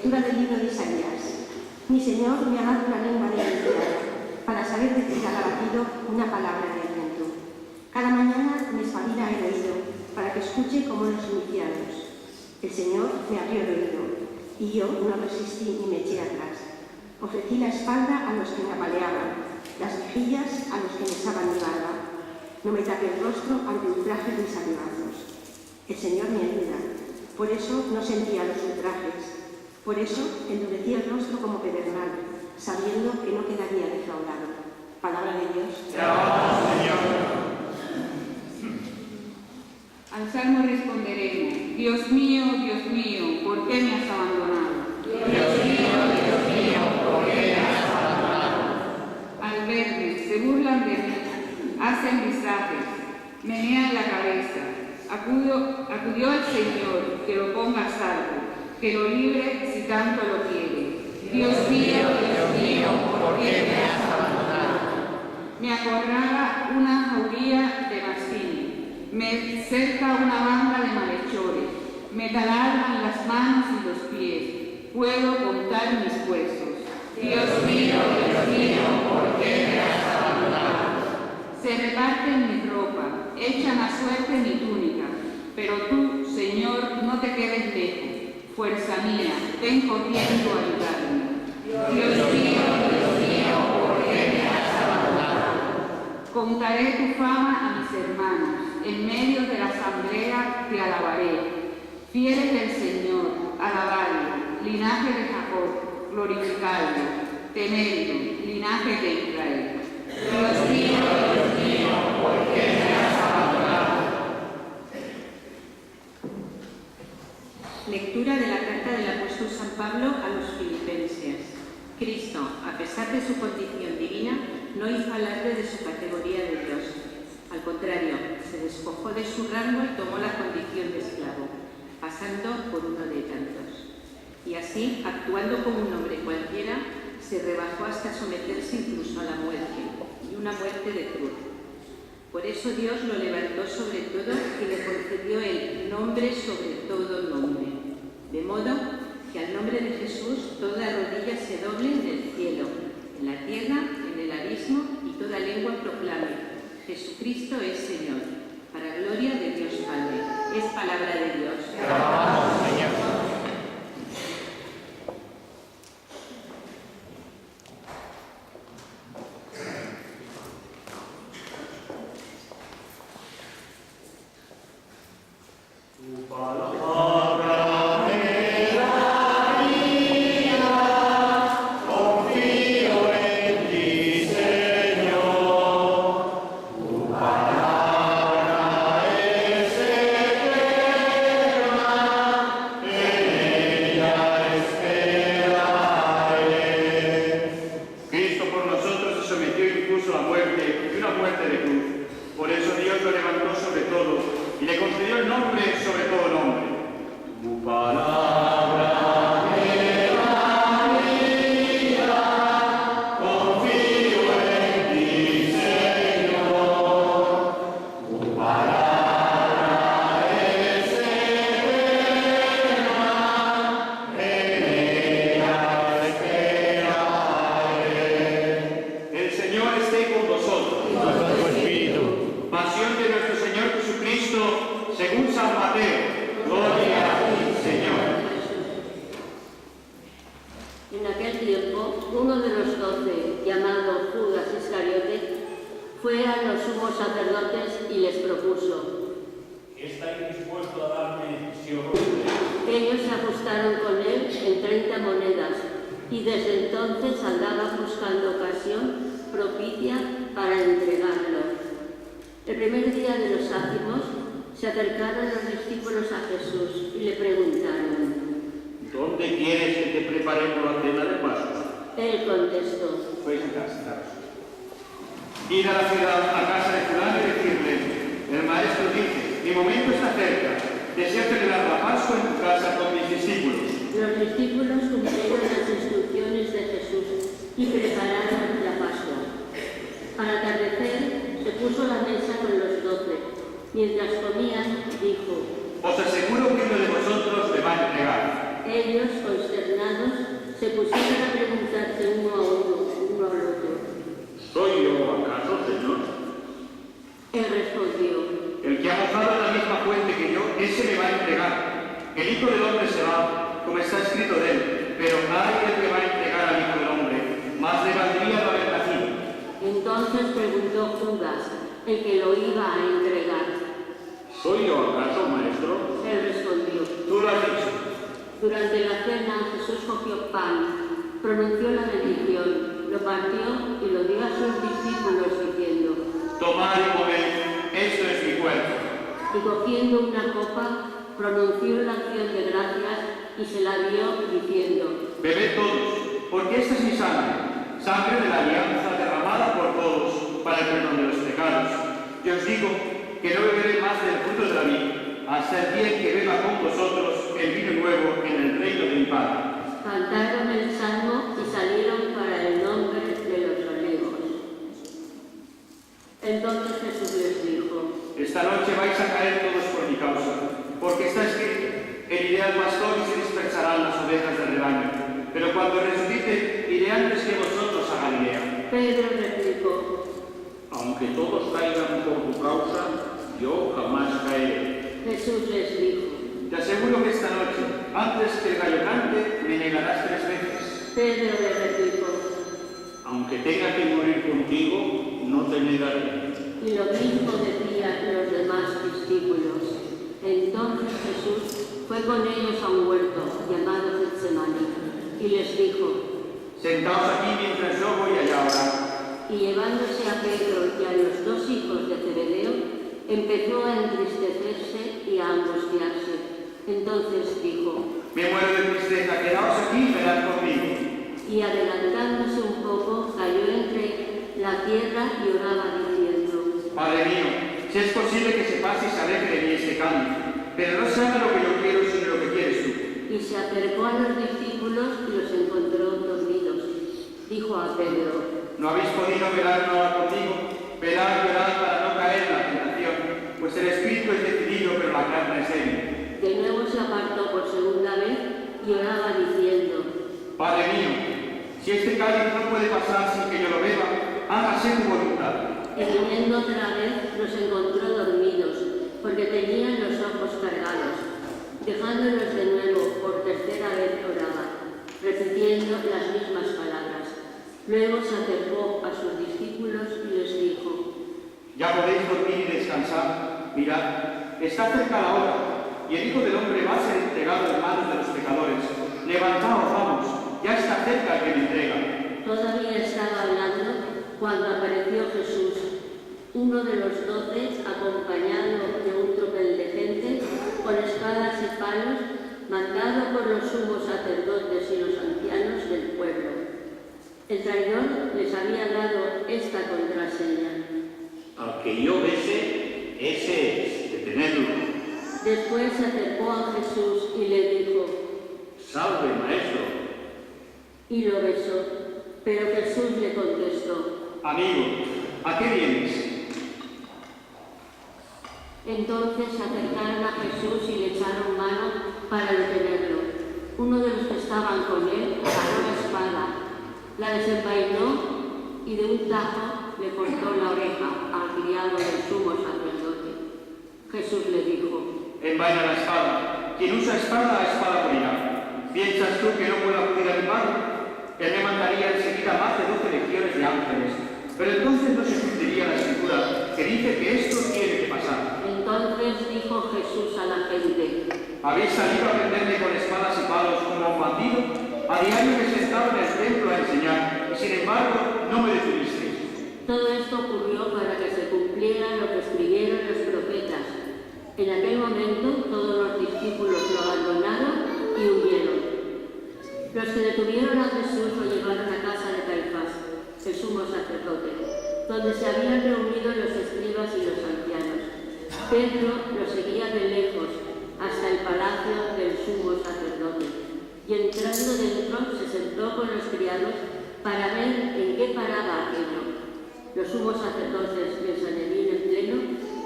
Lectura del libro de Isaías. Mi Señor me ha dado una lengua de identidad para saber decir al abatido una palabra de aliento. Cada mañana me espabila el oído para que escuche como los iniciados. El Señor me abrió el oído y yo no resistí ni me eché atrás. Ofrecí la espalda a los que me apaleaban, las mejillas a los que me echaban mi barba. No me tapé el rostro ante ultrajes ni salivazos. El Señor me ayuda, por eso no sentía los ultrajes. Por eso endurecí el rostro como pedernal, sabiendo que no quedaría defraudado. Palabra de Dios. Te alabamos, Señor. Al salmo responderemos: Dios mío, ¿por qué me has abandonado? Dios mío, ¿por qué me has abandonado? Al verme, se burlan de mí, hacen visajes, menean la cabeza. Acudió al Señor, que lo ponga a salvo, que lo libre si tanto lo quiere. Dios mío, ¿por qué me has abandonado? Me acorrala una jauría de mastín, me cerca una banda de malhechores, me taladran las manos y los pies, puedo contar mis huesos. Dios mío, ¿por qué me has abandonado? Se reparten mi ropa, echan a suerte mi túnica, pero tú, Señor, no te quedes lejos. Fuerza mía, ven corriendo a ayudarme. Dios mío, ¿por qué me has abandonado? Contaré tu fama a mis hermanos, en medio de la asamblea te alabaré. Fieles del Señor, alabadlo, linaje de Jacob, glorificadlo, temedlo, linaje de Israel. Dios mío, ¿por qué me has abandonado? Lectura de la carta del apóstol San Pablo a los filipenses. Cristo, a pesar de su condición divina, no hizo alarde de su categoría de Dios. Al contrario, se despojó de su rango y tomó la condición de esclavo, pasando por uno de tantos. Y así, actuando como un hombre cualquiera, se rebajó hasta someterse incluso a la muerte, y una muerte de cruz. Por eso Dios lo levantó sobre todo y le concedió el nombre sobre todo nombre, de modo que al nombre de Jesús toda rodilla se doble en el cielo, en la tierra, en el abismo, y toda lengua proclame: Jesucristo es Señor, para gloria de Dios Padre. Es palabra de Dios. Te alabamos, Señor. Ir a la ciudad, a casa de fulano y decirle: el maestro dice, mi momento está cerca, deseo celebrar la Pascua en tu casa con mis discípulos. Los discípulos cumplieron las instrucciones de Jesús y prepararon la Pascua. Al atardecer se puso a la mesa con los 12. Mientras comían, dijo: os aseguro que uno de vosotros me va a entregar. Ellos, consternados, se pusieron a preguntarse uno al otro. ¿Soy yo acaso, Señor? Él respondió: El que ha mojado en la misma fuente que yo, ese me va a entregar. El Hijo del Hombre se va, como está escrito de él, pero ay del que va a entregar al Hijo del Hombre, más le valdría no haber nacido. Entonces preguntó Judas, el que lo iba a entregar. ¿Soy yo acaso, Maestro? Él respondió. Tú lo has dicho. Durante la cena Jesús cogió pan, pronunció la bendición, lo partió y lo dio a sus discípulos diciendo: Tomad y comed, esto es mi cuerpo. Y cogiendo una copa, pronunció la acción de gracias y se la dio diciendo: Bebed todos, porque esta es mi sangre, sangre de la alianza derramada por todos para el perdón de los pecados. Yo os digo que no beberé más del fruto de la vid, hasta el día en que beba con vosotros el vino nuevo en el reino de mi Padre. Cantaron el salmo y salieron para el nombre de los olivos. Entonces Jesús les dijo: Esta noche vais a caer todos por mi causa, porque está escrito: heriré al pastor y se dispersarán las ovejas del rebaño. Pero cuando resucite, iré antes que vosotros a Galilea. Pedro replicó: Aunque todos caigan por tu causa, yo jamás caeré. Jesús les dijo: Te aseguro que esta noche, antes que el gallo cante, me negarás 3 veces. Pedro le replicó: Aunque tenga que morir contigo, no te negaré. y lo mismo decían los demás discípulos. Entonces Jesús fue con ellos a un huerto llamado Getsemaní y les dijo: Sentaos aquí mientras yo voy allá a orar. Y llevándose a Pedro y a los 2 hijos de Zebedeo, empezó a entristecerse y a angustiarse. Entonces dijo: Me muero de tristeza, quedaos aquí y velad conmigo. Y adelantándose un poco, cayó entre la tierra y oraba diciendo: Padre mío, si es posible que se pase y se aleje de mí este cáliz, pero no se haga lo que yo quiero, sino lo que quieres tú. Y se acercó a los discípulos y los encontró dormidos. Dijo a Pedro: ¿No habéis podido velar ahora conmigo? Velad y orad para no caer en la tentación, pues el espíritu es decidido, pero la carne es débil. De nuevo se apartó por segunda vez y oraba diciendo: Padre mío, si este cáliz no puede pasar sin que yo lo beba, hágase tu voluntad. Y viniendo otra vez los encontró dormidos, porque tenían los ojos cargados. Dejándolos de nuevo por tercera vez oraba, repitiendo las mismas palabras. Luego se acercó a sus discípulos y les dijo: Ya podéis dormir y descansar. Mirad, está cerca la hora, y el Hijo del Hombre va a ser entregado en manos de los pecadores. Levantaos, vamos, ya está cerca el que me entrega. Todavía estaba hablando cuando apareció Jesús, uno de los 12, acompañado de un tropel de gente, con espadas y palos, mandado por los sumos sacerdotes y los ancianos del pueblo. El traidor les había dado esta contraseña: Al que yo bese, ese es, detenedlo. Después se acercó a Jesús y le dijo: Salve, Maestro. Y lo besó. Pero Jesús le contestó: Amigo, ¿a qué vienes? Entonces se acercaron a Jesús y le echaron mano para detenerlo. Uno de los que estaban con él agarró la espada, la desenvainó y de un tajo le cortó la oreja al criado del sumo sacerdote. Jesús le dijo: Envaina la espada. Quien usa espada, a espada morirá. ¿Piensas tú que no puedo acudir a mi Padre? Él me mandaría enseguida más de 12 legiones de ángeles. Pero entonces no se cumpliría la escritura que dice que esto tiene que pasar. Entonces dijo Jesús a la gente: ¿Habéis salido a prenderme con espadas y palos como a un bandido? A diario me sentaba en el templo a enseñar, y sin embargo no me detuvisteis. Todo esto ocurrió para que se cumpliera lo que escribieron los profetas. En aquel momento todos los discípulos lo abandonaron y huyeron. Los que detuvieron a Jesús lo llevaron a casa de Caifás, el sumo sacerdote, donde se habían reunido los escribas y los ancianos. Pedro lo seguía de lejos hasta el palacio del sumo sacerdote, y entrando dentro se sentó con los criados para ver en qué paraba aquello. Los sumos sacerdotes del Sanedrín en pleno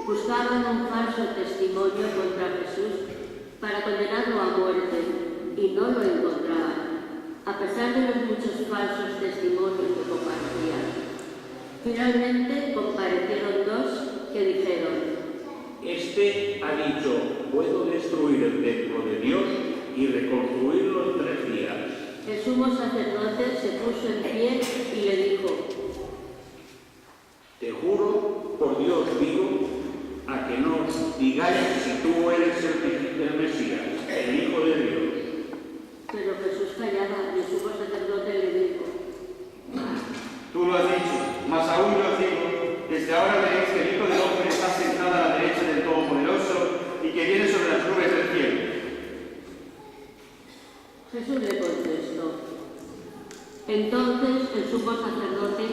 buscaban un falso testimonio contra Jesús para condenarlo a muerte, y no lo encontraban, a pesar de los muchos falsos testimonios que compartían. Finalmente comparecieron dos que dijeron: Este ha dicho, puedo destruir el templo de Dios y reconstruirlo en 3 días. El sumo sacerdote se puso en pie y le dijo: Te juro por Dios vivo a que no digáis si tú eres el Mesías, el Hijo de Dios. Pero Jesús callaba y el sumo sacerdote le dijo: Tú lo has dicho, mas aún yo os digo, desde ahora veréis que el Hijo del Hombre está sentado a la derecha del Todopoderoso y que viene sobre las nubes del cielo. Jesús le contestó. Entonces el sumo sacerdote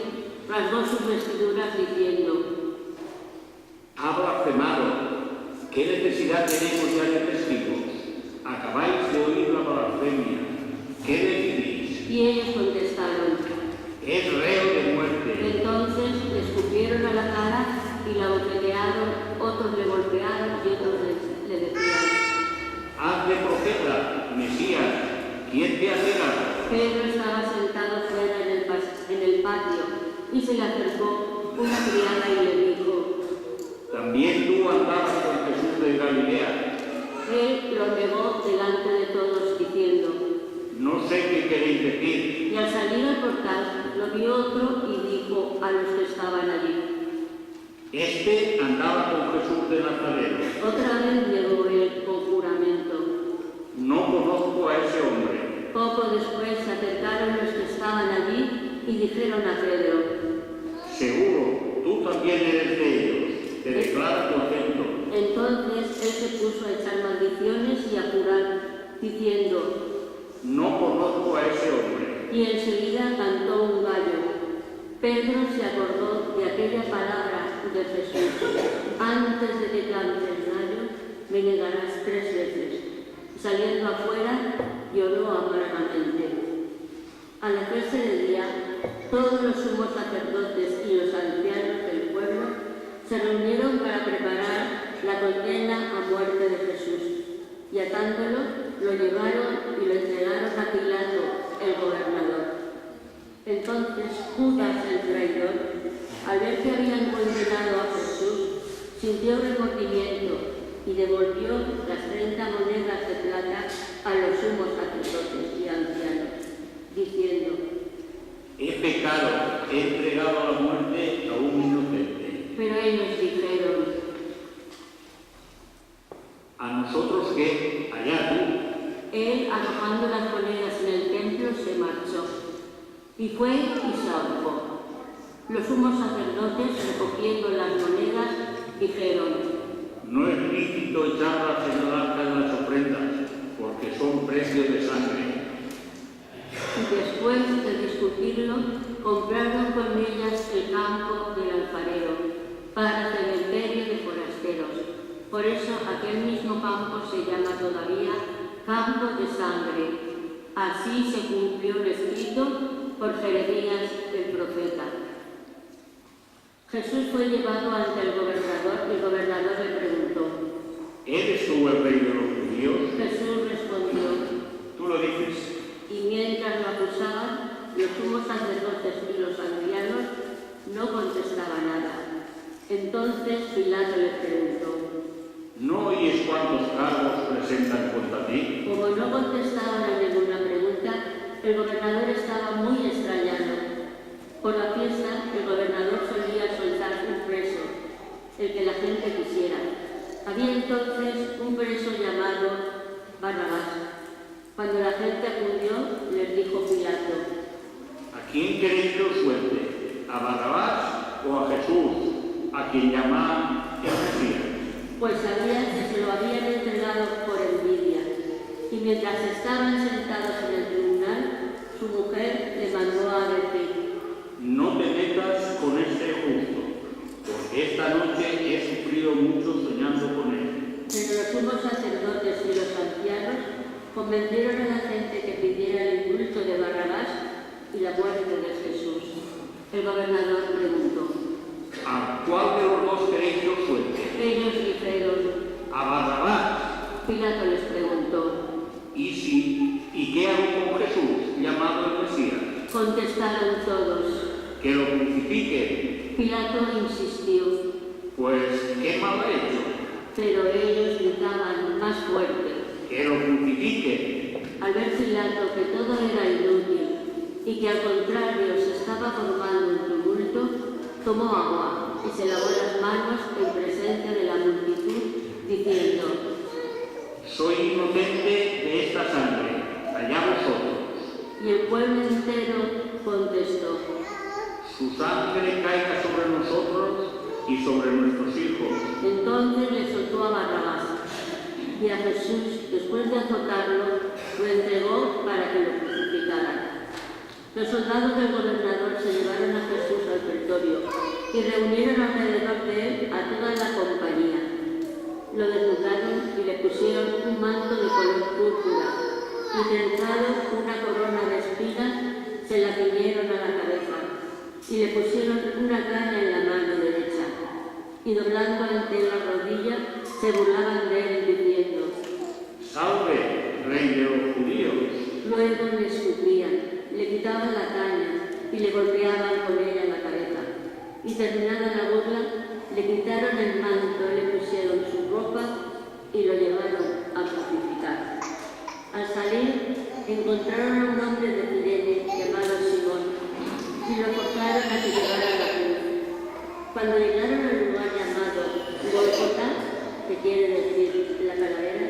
rasgó sus vestiduras diciendo: Ha blasfemado. ¿Qué necesidad tenemos ya de testigos? Acabáis de oír la blasfemia. ¿Qué decidís? Y ellos contestaron: Es reo de muerte. Entonces le escupieron a la cara y la bofetearon, otros le golpearon y otros le decían: Haz de profeta, Mesías, ¿quién te ha cegado? Pedro estaba sentado fuera en el patio y se le acercó una criada y le dijo: También tú andabas con Jesús de Galilea. Él lo negó delante de todos diciendo: No sé qué queréis decir. Y al salir al portal lo vio otro y dijo a los que estaban allí: Este andaba con Jesús de Nazaret. Otra vez negó él con juramento: No conozco a ese hombre. Poco después se acercaron los que estaban allí y dijeron a Pedro: Seguro, tú también eres de ellos. Te declara tu acento. Entonces él se puso a echar maldiciones y a jurar, diciendo: No conozco a ese hombre. Y enseguida cantó un gallo. Pedro se acordó de aquella palabra de Jesús: Antes de que cante el gallo, me negarás 3 veces. Saliendo afuera, lloró amargamente. Al hacerse de día, todos los sumos sacerdotes y los ancianos del pueblo se reunieron para preparar la condena a muerte de Jesús, y atándolo, lo llevaron y lo entregaron a Pilato, el gobernador. Entonces Judas, el traidor, al ver que habían condenado a Jesús, sintió remordimiento y devolvió las 30 monedas de plata a los sumos sacerdotes y ancianos, diciendo: He pecado, he entregado a la muerte a un inocente. Pero ellos dijeron: ¿A nosotros qué? Allá tú. Él, arrojando las monedas en el templo, se marchó, y fue y se ahorcó. Los sumos sacerdotes, recogiendo las monedas, dijeron: No es lícito echarlas en el arca de las ofrendas, porque son precios de sangre. Y después de discutirlo, compraron con ellas el campo del alfarero para cementerio de forasteros. Por eso aquel mismo campo se llama todavía Campo de Sangre. Así se cumplió lo escrito por Jeremías el profeta. Jesús fue llevado ante el gobernador y el gobernador le preguntó: ¿Eres tú el rey de los judíos? Jesús respondió: Tú lo dices. Y mientras lo acusaban, los sumos sacerdotes y los ancianos no contestaban nada. Entonces Pilato le preguntó: ¿No oyes cuántos cargos presentan contra ti? Como no contestaban a ninguna pregunta, el gobernador estaba muy extrañado. Por la fiesta, el gobernador solía soltar un preso, el que la gente quisiera. Había entonces un preso llamado Barrabás. Cuando la gente acudió, les dijo Pilato: ¿A quién queréis que os suelte? ¿A Barrabás o a Jesús, a quien llaman el Mesías? Pues sabía que se lo habían entregado por envidia. Y mientras estaban sentados en el tribunal, su mujer le mandó a decir: No te metas con este justo, porque esta noche he sufrido mucho soñando con él. Pero los sumos sacerdotes y los ancianos convencieron a la gente que pidiera el indulto de Barrabás y la muerte de Jesús. El gobernador preguntó: ¿A cuál de los dos queréis que os suelte? Ellos dijeron: A Barrabás. Pilato les preguntó: ¿Y sí? ¿Y qué hago con Jesús, llamado el Mesías? Contestaron todos. Que lo crucifiquen. Pilato insistió, Pues, ¿qué mal ha hecho? pero ellos gritaban más fuerte. Que lo crucifiquen. Al ver Pilato que todo era inútil y que al contrario se estaba formando un tumulto, tomó agua y se lavó las manos en presencia de la multitud, diciendo: Soy inocente de esta sangre, allá vosotros. Y el pueblo entero contestó: Su sangre caiga sobre nosotros y sobre nuestros hijos. Entonces le soltó a Barrabás, y a Jesús, después de azotarlo, lo entregó para que lo crucificaran. Los soldados del gobernador se llevaron a Jesús al pretorio y reunieron alrededor de él a toda la compañía. Lo desnudaron y le pusieron un manto de color púrpura y trenzado una corona de espinas, se la ciñeron a la cabeza y le pusieron una caña en la mano derecha. Y doblando ante la rodilla, se burlaban de él diciendo: Salve, Rey de los judíos. Luego le escupían, le quitaban la caña y le golpeaban con ella en la cabeza. Y terminada la burla, le quitaron el manto, le pusieron su ropa y lo llevaron a crucificar. Al salir, encontraron a un hombre de Cirene llamado Simón y lo forzaron a que llevara la cruz. Cuando llegaron al lugar llamado Gólgota, que quiere decir la calavera,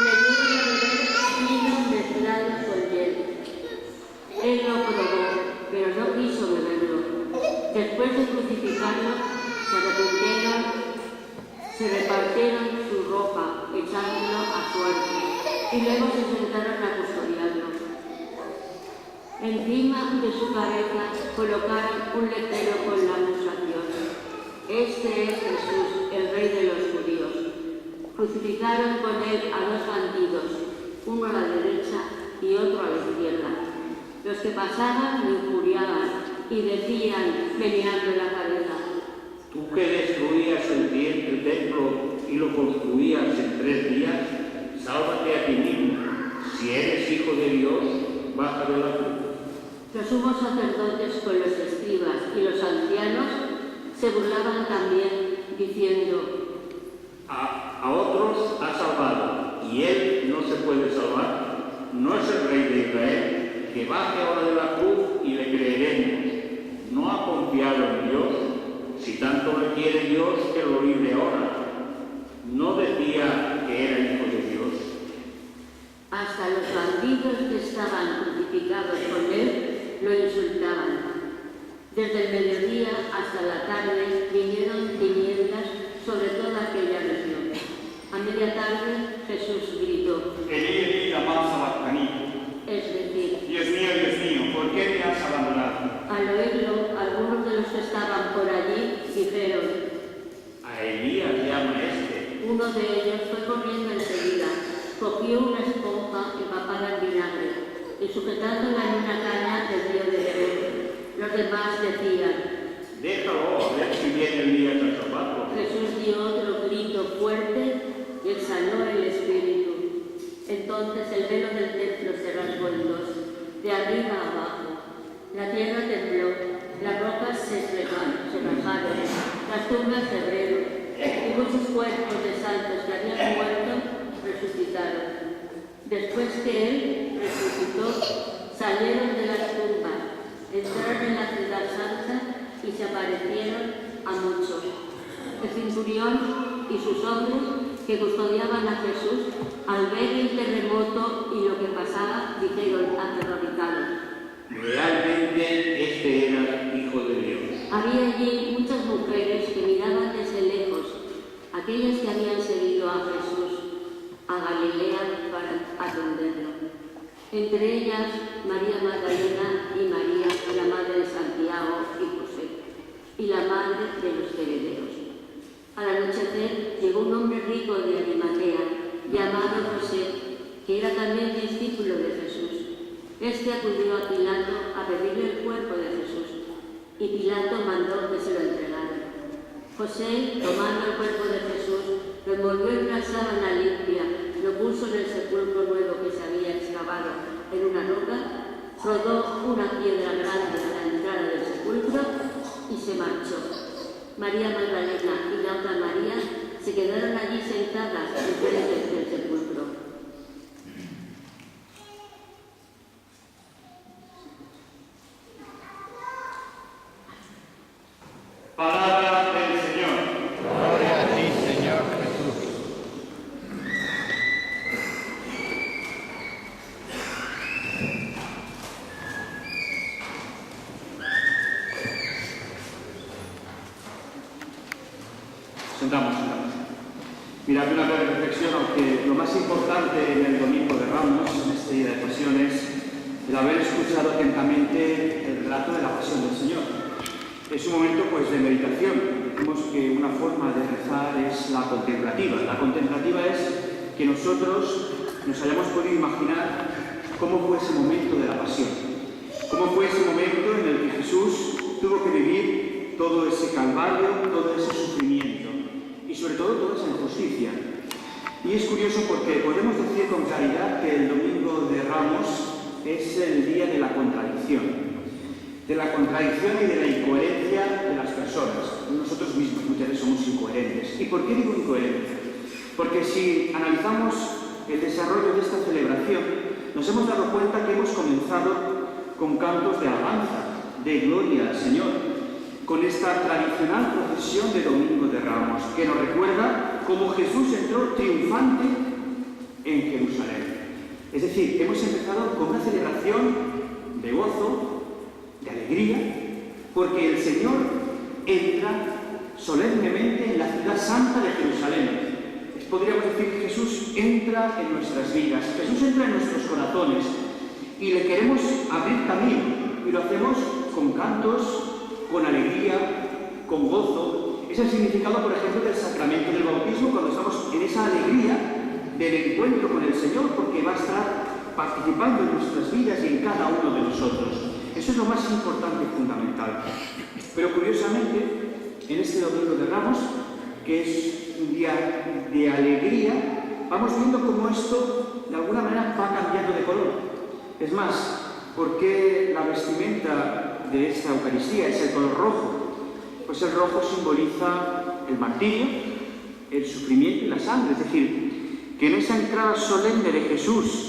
le dieron a beber vino mezclado con hiel. Él lo probó, pero no quiso beberlo. Después de crucificarlo, se arrepintieron, se repartieron su ropa, echándolo a suerte, y luego se sentaron a custodiarlo. Encima de su cabeza colocaron un letrero con la acusación: Este es Jesús, el Rey de los judíos. Crucificaron con él a dos bandidos, uno a la derecha y otro a la izquierda. Los que pasaban lo injuriaban y decían, meneando la cabeza: Tú que destruías el templo y lo construías en 3 días, sálvate a ti mismo. Si eres hijo de Dios, baja de la cruz. Los sumos sacerdotes con los escribas y los ancianos se burlaban también, diciendo: A otros ha salvado, y él no se puede salvar. No es el Rey de Israel, que baje ahora de la cruz y le creeremos. No ha confiado en Dios. Si tanto le quiere Dios, que lo libre ahora. No decía que era hijo de Dios. Hasta los bandidos que estaban crucificados con él lo insultaban. Desde el mediodía hasta la tarde vinieron tinieblas sobre toda aquella región. A media tarde Jesús gritó: Elí, Elí, lama sabactani. Es decir, Dios mío, ¿por qué me has abandonado? al oírlo, algunos de los que estaban por allí dijeron: A Elías llama este. Uno de ellos fue corriendo enseguida, cogió una esponja empapada en vinagre y sujetándola en una caña del río de Jerez. Los demás decían: Déjalo, a ver si viene Elías a salvarlo. Jesús dio otro grito fuerte y exhaló el espíritu. Entonces el velo del templo se rasgó en dos, de arriba a abajo. La tierra tembló, las rocas se rajaron, las tumbas se abrieron, y muchos cuerpos de santos que habían muerto resucitaron. Después que él resucitó, salieron de las tumbas, entraron en la ciudad santa y se aparecieron a muchos. El centurión y sus hombres que custodiaban a Jesús, al ver el terremoto y lo que pasaba, dijeron aterrorizados: Realmente este era hijo de Dios. Había allí muchas mujeres que miraban desde lejos, aquellas que habían seguido a Jesús a Galilea para atenderlo. Entre ellas, María Magdalena y María, la madre de Santiago y José, y la madre de los Zebedeos. Al anochecer llegó un hombre rico de Arimatea, llamado José, que era también discípulo de Jesús. Este acudió a Pilato a pedirle el cuerpo de Jesús, y Pilato mandó que se lo entregaran. José, tomando el cuerpo de Jesús, lo envolvió en una sábana limpia lo puso en el sepulcro nuevo que se había excavado en una roca, rodó una piedra grande a la entrada del sepulcro y se marchó. María Magdalena y la otra María se quedaron allí sentadas enfrente del sepulcro. Palabra del Señor. Gloria a ti, Señor Jesús. Sentamos. Mirad, una breve reflexión, aunque lo más importante en el Domingo de Ramos, en este día de Pasión, es el haber escuchado atentamente el relato de la Pasión del Señor. Es un momento pues de meditación. Decimos que una forma de rezar es la contemplativa. La contemplativa es que nosotros nos hayamos podido imaginar cómo fue ese momento de la Pasión. Cómo fue ese momento en el que Jesús tuvo que vivir todo ese calvario, todo ese sufrimiento y sobre todo toda esa injusticia. Y es curioso porque podemos decir con claridad que el Domingo de Ramos es el día de la contradicción. De la contradicción y de la incoherencia de las personas. Nosotros mismos muchas veces somos incoherentes. ¿Y por qué digo incoherencia? Porque si analizamos el desarrollo de esta celebración, nos hemos dado cuenta que hemos comenzado con cantos de alabanza, de gloria al Señor, con esta tradicional procesión de Domingo de Ramos, que nos recuerda cómo Jesús entró triunfante en Jerusalén. Es decir, hemos empezado con una celebración de gozo, de alegría, porque el Señor entra solemnemente en la ciudad santa de Jerusalén. Podríamos decir que Jesús entra en nuestras vidas, Jesús entra en nuestros corazones y le queremos abrir camino y lo hacemos con cantos, con alegría, con gozo. Es el significado, por ejemplo, del sacramento del bautismo, cuando estamos en esa alegría del encuentro con el Señor, porque va a estar participando en nuestras vidas y en cada uno de nosotros. Eso es lo más importante y fundamental. Pero curiosamente, en este Domingo de Ramos, que es un día de alegría, vamos viendo cómo esto de alguna manera va cambiando de color. Es más, ¿por qué la vestimenta de esta Eucaristía es el color rojo? Pues el rojo simboliza el martirio, el sufrimiento y la sangre. Es decir, que en esa entrada solemne de Jesús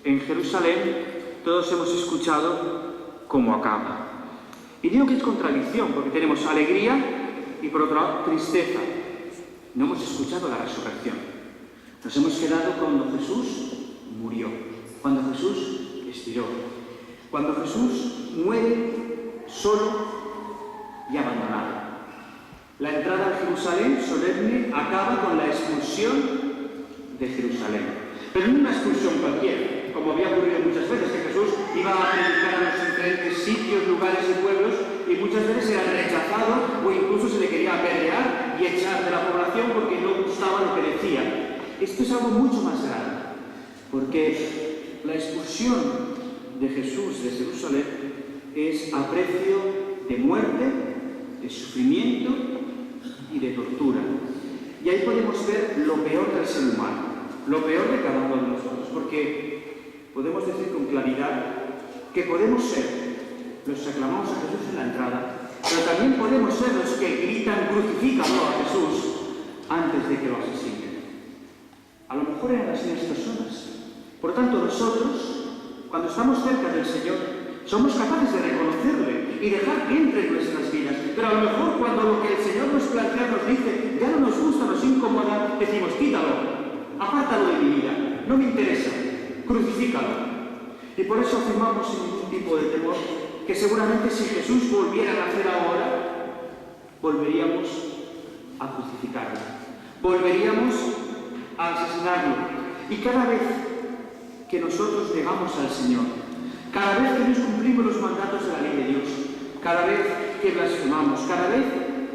en Jerusalén, todos hemos escuchado cómo acaba. Y digo que es contradicción, porque tenemos alegría y por otro lado tristeza. No hemos escuchado la resurrección. Nos hemos quedado cuando Jesús murió, cuando Jesús expiró, cuando Jesús muere solo y abandonado. La entrada a Jerusalén solemne acaba con la expulsión de Jerusalén. Pero no una expulsión cualquiera, como había ocurrido muchas veces, que Jesús iba a predicar a los diferentes sitios, lugares y pueblos, y muchas veces era rechazado o incluso se le quería apedrear y echar de la población porque no gustaba lo que decía. Esto es algo mucho más grave, porque la expulsión de Jesús de Jerusalén es a precio de muerte, de sufrimiento y de tortura. Y ahí podemos ver lo peor del ser humano, lo peor de cada uno de nosotros, porque podemos decir con claridad que podemos ser los que aclamamos a Jesús en la entrada, pero también podemos ser los que gritan crucifícalo a Jesús antes de que lo asesinen. A lo mejor eran las mismas personas. Por lo tanto, nosotros, cuando estamos cerca del Señor, somos capaces de reconocerle y dejar que entre en nuestras vidas. Pero a lo mejor cuando lo que el Señor nos plantea nos dice, ya no nos gusta, nos incomoda, decimos, quítalo. Apártalo de mi vida, no me interesa, crucifícalo. Y por eso afirmamos sin ningún tipo de temor que seguramente si Jesús volviera a nacer ahora, volveríamos a crucificarlo, volveríamos a asesinarlo. Y cada vez que nosotros negamos al Señor, cada vez que no cumplimos los mandatos de la ley de Dios, cada vez que blasfemamos, cada vez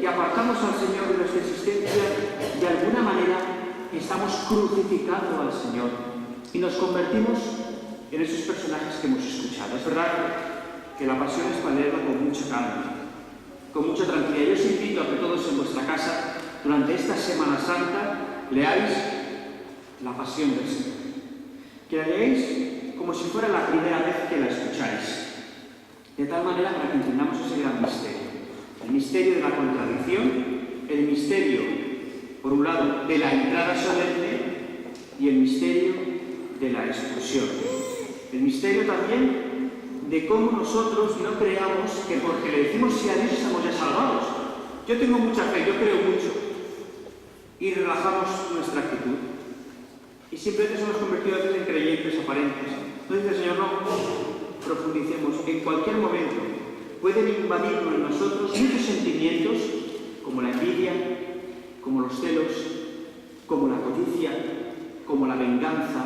que apartamos al Señor de nuestra existencia, de alguna manera estamos crucificando al Señor y nos convertimos en esos personajes que hemos escuchado. Es verdad que la pasión es para leerla con mucha calma, con mucha tranquilidad. Yo os invito a que todos en vuestra casa, durante esta Semana Santa, leáis la pasión del Señor. Que la leéis como si fuera la primera vez que la escucháis, de tal manera para que entendamos ese gran misterio. El misterio de la contradicción, el misterio, por un lado, de la entrada solemne y el misterio de la expulsión. El misterio también de cómo nosotros no creamos que porque le decimos sí a Dios estamos ya salvados. Yo tengo mucha fe, yo creo mucho. Y relajamos nuestra actitud. Y simplemente somos convertidos en creyentes aparentes. Entonces el Señor, no profundicemos. En cualquier momento pueden invadirnos en nosotros muchos sentimientos, como la envidia, como los celos, como la codicia, como la venganza,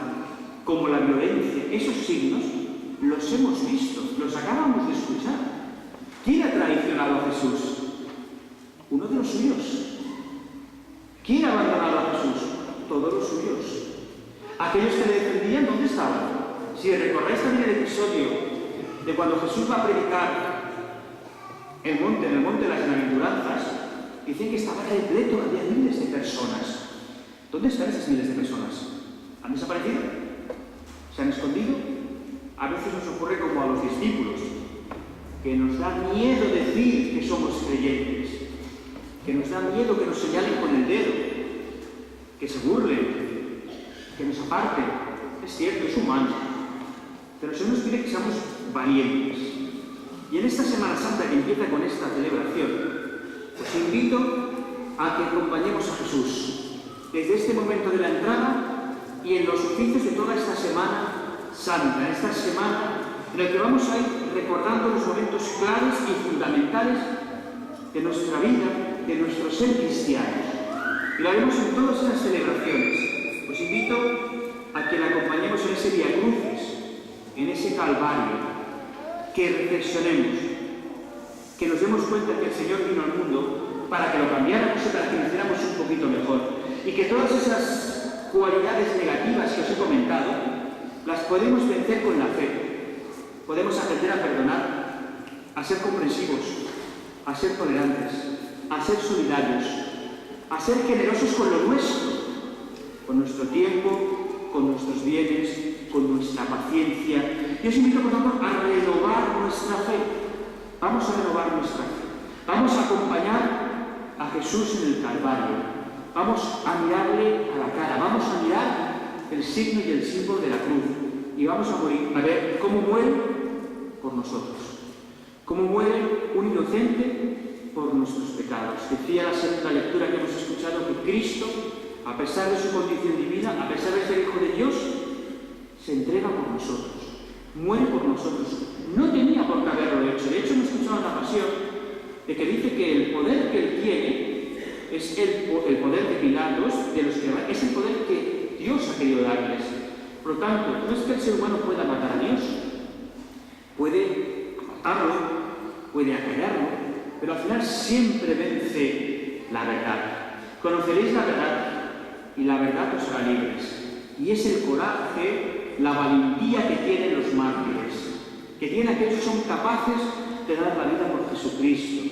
como la violencia. Esos signos los hemos visto, los acabamos de escuchar. ¿Quién ha traicionado a Jesús? Uno de los suyos. ¿Quién ha abandonado a Jesús? Todos los suyos. Aquellos que le defendían, ¿dónde estaban? Si recordáis también el episodio de cuando Jesús va a predicar en el monte de las bienaventuranzas, dicen que estaba repleto, había miles de personas. ¿Dónde están esas miles de personas? ¿Han desaparecido? ¿Se han escondido? A veces nos ocurre como a los discípulos, que nos da miedo decir que somos creyentes, que nos da miedo que nos señalen con el dedo, que se burlen, que nos aparten. Es cierto, es humano, pero el Señor nos pide que seamos valientes. Y en esta Semana Santa que empieza con esta celebración, os invito a que acompañemos a Jesús desde este momento de la entrada y en los oficios de toda esta Semana Santa, en esta semana en la que vamos a ir recordando los momentos claves y fundamentales de nuestra vida, de nuestro ser cristianos. Y lo haremos en todas esas celebraciones. Os invito a que la acompañemos en ese Vía Crucis, en ese Calvario, que reflexionemos, que nos demos cuenta que el Señor vino al mundo para que lo cambiáramos y para que lo hiciéramos un poquito mejor. Y que todas esas cualidades negativas que os he comentado las podemos vencer con la fe. Podemos aprender a perdonar, a ser comprensivos, a ser tolerantes, a ser solidarios, a ser generosos con lo nuestro, con nuestro tiempo, con nuestros bienes, con nuestra paciencia. Y os invito, por tanto, a renovar nuestra fe. Vamos a renovar nuestra fe. Vamos a acompañar a Jesús en el Calvario. Vamos a mirarle a la cara. Vamos a mirar el signo y el símbolo de la cruz. Y vamos a morir, a ver cómo muere por nosotros. Cómo muere un inocente por nuestros pecados. Decía la segunda lectura que hemos escuchado que Cristo, a pesar de su condición divina, a pesar de ser Hijo de Dios, se entrega por nosotros, muere por nosotros. No tenía por qué haberlo hecho. De hecho, hemos escuchado en la Pasión de que dice que el poder que él tiene es el poder de Pilatos, es el poder que Dios ha querido darles. Por lo tanto, no es que el ser humano pueda matar a Dios, puede matarlo, puede acallarlo, pero al final siempre vence la verdad. Conoceréis la verdad y la verdad os hará libres. Y es el coraje, la valentía que tienen los mártires, que tienen aquellos que son capaces de dar la vida por Jesucristo.